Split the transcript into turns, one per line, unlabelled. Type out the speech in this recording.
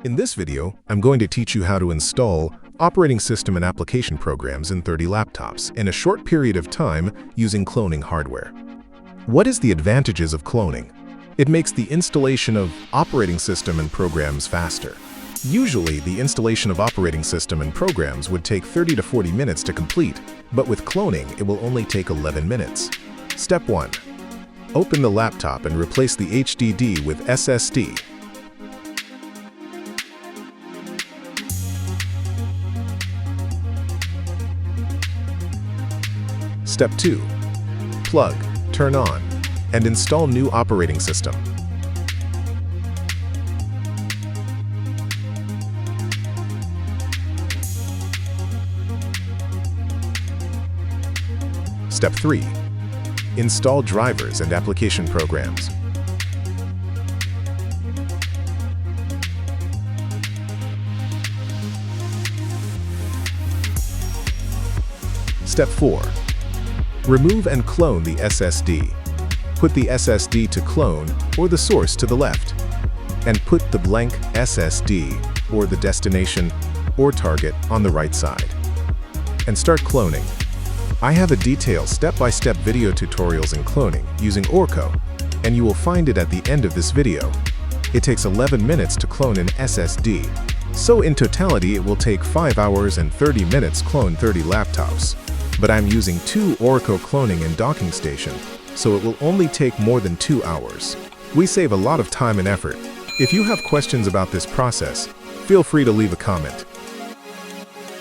In this video, I'm going to teach you how to install operating system and application programs in 30 laptops in a short period of time using cloning hardware. What is the advantages of cloning? It makes the installation of operating system and programs faster. Usually, the installation of operating system and programs would take 30 to 40 minutes to complete, but with cloning, it will only take 11 minutes. Step 1. Open the laptop and replace the HDD with SSD. Step 2. Plug, turn on, and install new operating system. Step 3. Install drivers and application programs. Step 4. Remove and clone the SSD. Put the SSD to clone or the source to the left, and put the blank SSD or the destination or target on the right side. And start cloning. I have a detailed step-by-step video tutorials in cloning using Orco, and you will find it at the end of this video. It takes 11 minutes to clone an SSD, so in totality it will take 5 hours and 30 minutes clone 30 laptops. But I'm using 2 Orco cloning and docking station, so it will only take more than 2 hours. We save a lot of time and effort. If you have questions about this process, feel free to leave a comment.